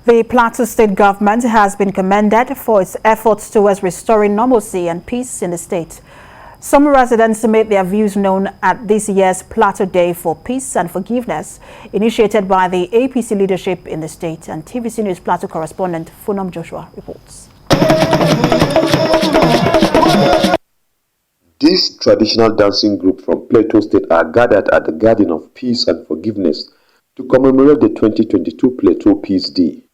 The Plateau State Government has been commended for its efforts towards restoring normalcy and peace in the state. Some residents made their views known at this year's Plateau Day for Peace and Forgiveness, initiated by the APC leadership in the state. And TVC News Plateau correspondent Funam Joshua reports. This traditional dancing group from Plateau State are gathered at the Garden of Peace and Forgiveness to commemorate the 2022 Plateau Peace Day.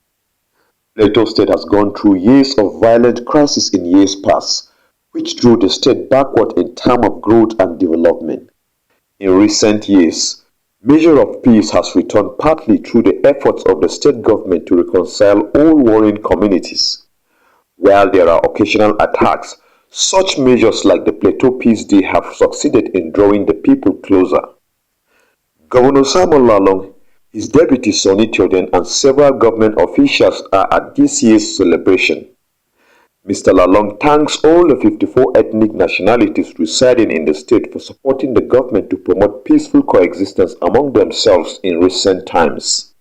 Plateau State has gone through years of violent crisis in years past, which drew the state backward in terms of growth and development. In recent years, measure of peace has returned partly through the efforts of the state government to reconcile all warring communities. While there are occasional attacks, such measures like the Plateau Peace Day have succeeded in drawing the people closer. Governor Lalong, his deputy Sonny Theoden, and several government officials are at this year's celebration. Mr. Lalong thanks all the 54 ethnic nationalities residing in the state for supporting the government to promote peaceful coexistence among themselves in recent times.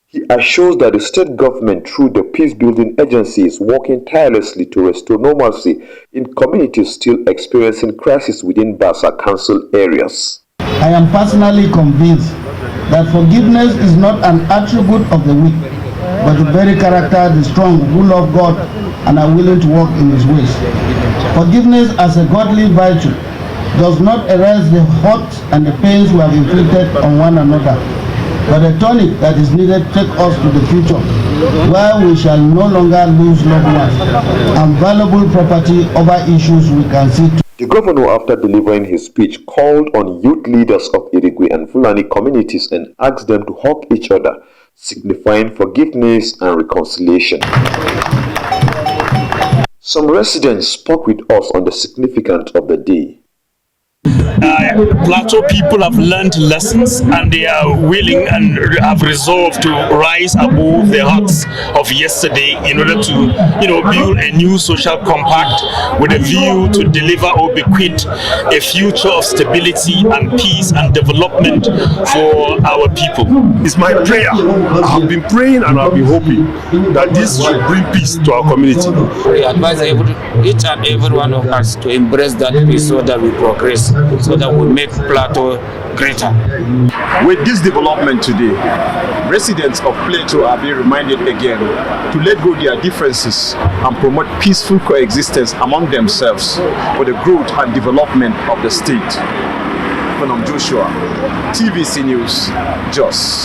He assures that the state government, through the peace-building agency, is working tirelessly to restore normalcy in communities still experiencing crisis within Basa Council areas. I am personally convinced that forgiveness is not an attribute of the weak, but the very character of the strong who love God and are willing to walk in His ways. Forgiveness as a godly virtue does not erase the hurts and the pains we have inflicted on one another, but a tonic that is needed to take us to the future, where we shall no longer lose loved ones and valuable property over issues we can see to. The governor, after delivering his speech, called on youth leaders of Irigwe and Fulani communities and asked them to hug each other, signifying forgiveness and reconciliation. Some residents spoke with us on the significance of the day. Plateau people have learned lessons, and they are willing and have resolved to rise above the hurts of yesterday in order to, build a new social compact with a view to deliver or bequeath a future of stability and peace and development for our people. It's my prayer. I have been praying and I've been hoping that this should bring peace to our community. We advise each and every one of us to embrace that peace so that we progress, so that we make Plateau greater. With this development today, residents of Plateau are being reminded again to let go their differences and promote peaceful coexistence among themselves for the growth and development of the state. Funam Joshua, TVC News, Jos.